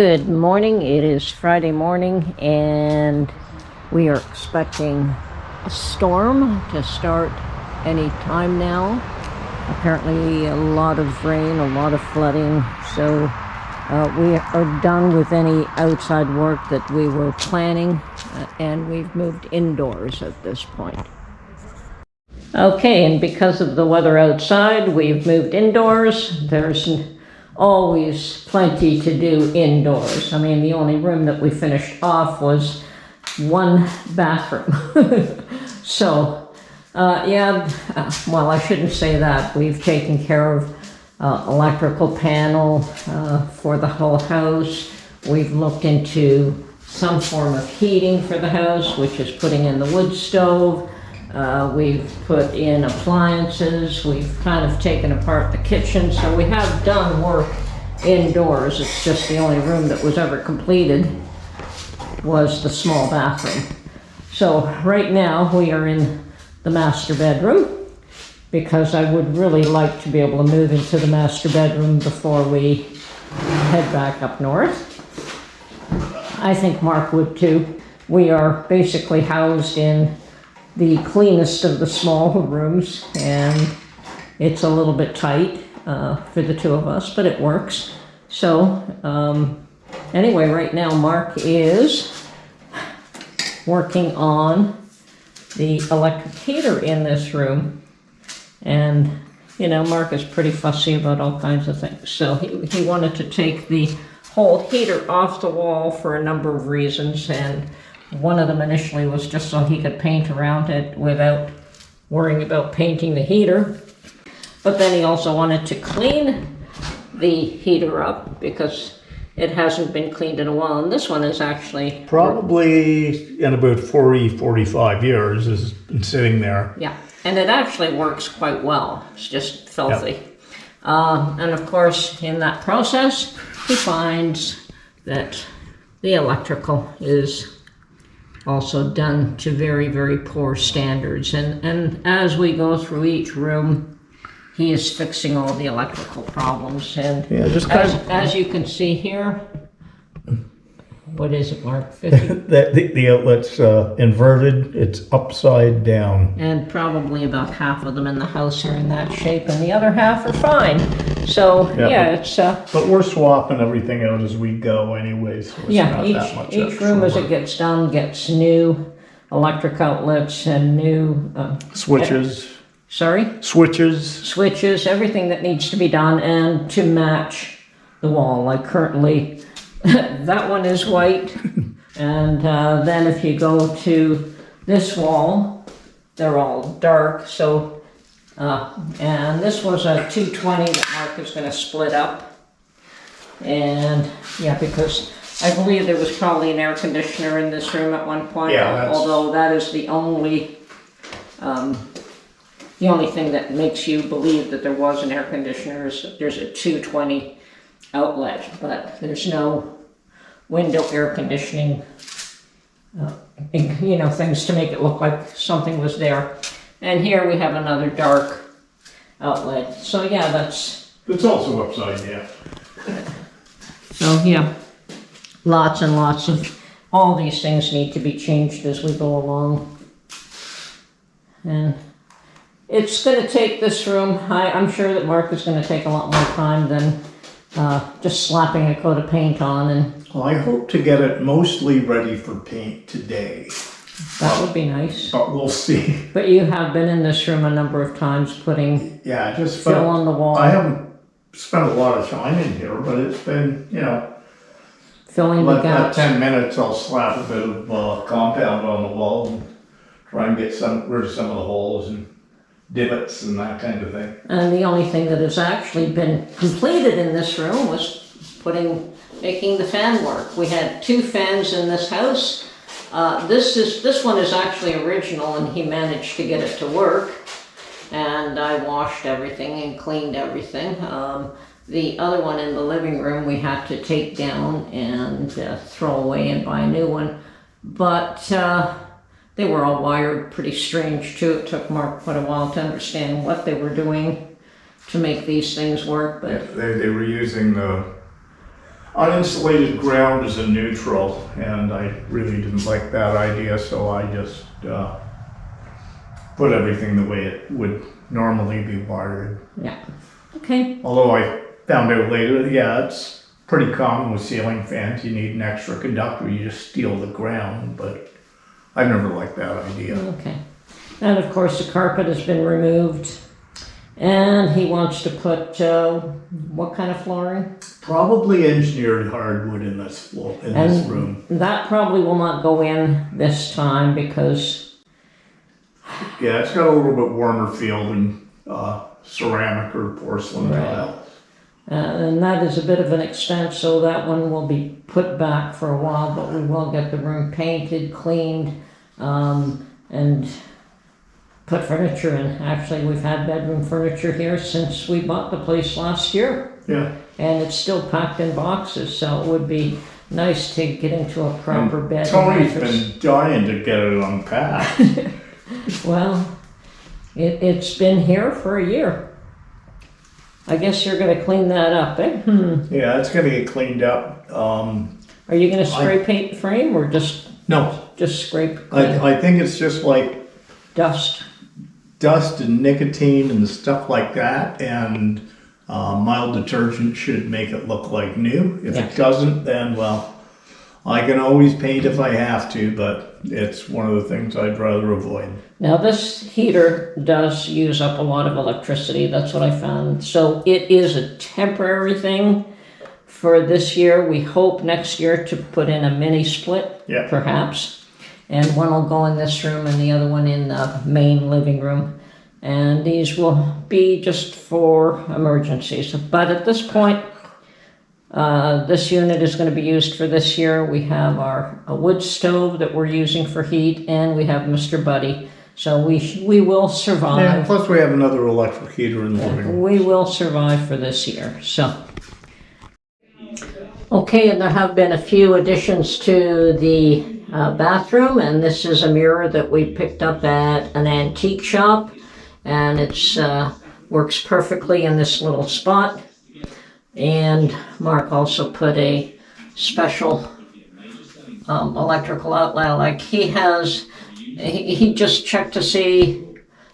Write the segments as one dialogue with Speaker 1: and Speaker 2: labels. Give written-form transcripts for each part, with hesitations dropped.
Speaker 1: Good morning. It is Friday morning and we are expecting a storm to start any time now. Apparently a lot of rain, a lot of flooding, so we are done with any outside work that we were planning and we've moved indoors at this point. Okay, and because of the weather outside, we've moved indoors. There's always plenty to do indoors. I mean, the only room that we finished off was one bathroom. So, well, I shouldn't say that. We've taken care of electrical panel for the whole house. We've looked into some form of heating for the house, which is putting in the wood stove. We've put in appliances. We've kind of taken apart the kitchen, so we have done work indoors. It's just the only room that was ever completed was the small bathroom. So right now we are in the master bedroom because I would really like to be able to move into the master bedroom before we head back up north. I think Mark would too. We are basically housed in the cleanest of the small rooms, and it's a little bit tight for the two of us, but it works. So anyway, right now Mark is working on the electric heater in this room, and you know, Mark is pretty fussy about all kinds of things, so he wanted to take the whole heater off the wall for a number of reasons, and one of them initially was just so he could paint around it without worrying about painting the heater. But then he also wanted to clean the heater up because it hasn't been cleaned in a while. And this one is actually...
Speaker 2: Probably in about 45 years has been sitting there.
Speaker 1: Yeah, and it actually works quite well. It's just filthy. Yep. And of course, in that process, he finds that the electrical is also done to very, very poor standards. And as we go through each room, he is fixing all the electrical problems. And yeah, just as you can see here, what is it, Mark? 50?
Speaker 2: the outlet's inverted, it's upside down.
Speaker 1: And probably about half of them in the house are in that shape, and the other half are fine. So, yeah, it's...
Speaker 2: but we're swapping everything out as we go anyways. So
Speaker 1: yeah, each room as it gets done gets new electric outlets and new...
Speaker 2: switches.
Speaker 1: Sorry?
Speaker 2: Switches,
Speaker 1: everything that needs to be done, and to match the wall. Like currently, that one is white, and then if you go to this wall, they're all dark, so... and this was a 220 that Mark is going to split up. And yeah, because I believe there was probably an air conditioner in this room at one point. Yeah, although that is the only thing that makes you believe that there was an air conditioner is there's a 220 outlet, but there's no window air conditioning, you know, things to make it look like something was there. And here we have another dark outlet. So yeah, that's...
Speaker 2: It's also upside down.
Speaker 1: So yeah, lots and lots of... All these things need to be changed as we go along. And it's going to take this room... I'm sure that Mark is going to take a lot more time than just slapping a coat of paint on. And
Speaker 2: well, I hope to get it mostly ready for paint today.
Speaker 1: That would be nice.
Speaker 2: But we'll see.
Speaker 1: But you have been in this room a number of times putting fill on the wall.
Speaker 2: I haven't spent a lot of time in here, but it's been, you know,
Speaker 1: filling the gaps.
Speaker 2: 10 minutes I'll slap a bit of compound on the wall and try and get rid of some of the holes and divots and that kind of thing. And
Speaker 1: the only thing that has actually been completed in this room was making the fan work. We had 2 fans in this house. This one is actually original, and he managed to get it to work, and I washed everything and cleaned everything. The other one in the living room we had to take down and throw away and buy a new one, but they were all wired pretty strange too. It took Mark quite a while to understand what they were doing to make these things work. But
Speaker 2: yeah, they were using the Uninsulated ground is a neutral, and I really didn't like that idea, so I just put everything the way it would normally be wired.
Speaker 1: Yeah. Okay.
Speaker 2: Although I found out later, yeah, it's pretty common with ceiling fans. You need an extra conductor. You just steel the ground, but I've never liked that idea.
Speaker 1: Okay. And of course the carpet has been removed. And he wants to put, what kind of flooring?
Speaker 2: Probably engineered hardwood in this floor, in this room.
Speaker 1: That probably will not go in this time because...
Speaker 2: Yeah, it's got a little bit warmer feel than ceramic or porcelain tiles.
Speaker 1: And that is a bit of an expense, so that one will be put back for a while, but we will get the room painted, cleaned, and put furniture in. Actually, we've had bedroom furniture here since we bought the place last year.
Speaker 2: Yeah.
Speaker 1: And it's still packed in boxes, so it would be nice to get into a proper bed.
Speaker 2: Tony's been dying to get it unpacked.
Speaker 1: Well, it's been here for a year. I guess you're going to clean that up, eh?
Speaker 2: Yeah, it's going to get cleaned up.
Speaker 1: Are you going to spray paint the frame or just scrape?
Speaker 2: I think it's just like
Speaker 1: dust
Speaker 2: and nicotine and stuff like that, and mild detergent should make it look like new. If it doesn't, then well, I can always paint if I have to, but it's one of the things I'd rather avoid.
Speaker 1: Now this heater does use up a lot of electricity, that's what I found. So it is a temporary thing for this year. We hope next year to put in a mini split, perhaps. And one will go in this room and the other one in the main living room. And these will be just for emergencies. But at this point, this unit is going to be used for this year. We have a wood stove that we're using for heat, and we have Mr. Buddy. So we will survive.
Speaker 2: Yeah, plus we have another electric heater in the living room.
Speaker 1: We will survive for this year. So, okay, and there have been a few additions to the bathroom, and this is a mirror that we picked up at an antique shop, and it's works perfectly in this little spot. And Mark also put a special electrical outlet. Like he just checked to see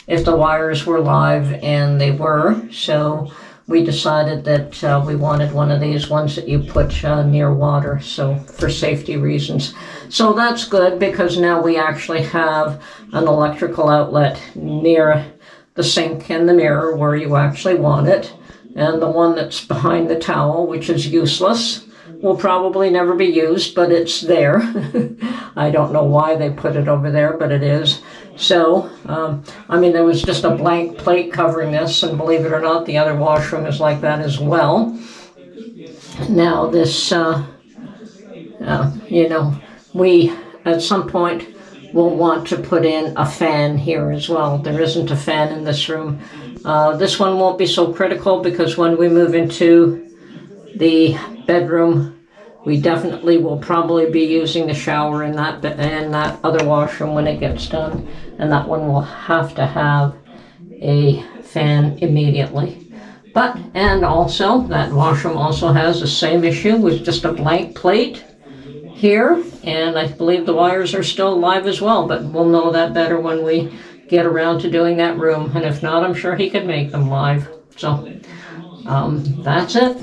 Speaker 1: if the wires were live, and they were. So we decided that we wanted one of these ones that you put near water, so for safety reasons. So that's good, because now we actually have an electrical outlet near the sink and the mirror where you actually want it. And the one that's behind the towel, which is useless, will probably never be used, but it's there. I don't know why they put it over there, but it is. So, I mean, there was just a blank plate covering this, and believe it or not, the other washroom is like that as well. Now this, you know, we at some point will want to put in a fan here as well. There isn't a fan in this room. This one won't be so critical, because when we move into the bedroom, we definitely will probably be using the shower in that other washroom when it gets done, and that one will have to have a fan immediately. But, and also, that washroom also has the same issue with just a blank plate here, and I believe the wires are still live as well, but we'll know that better when we get around to doing that room, and if not, I'm sure he could make them live. So, that's it.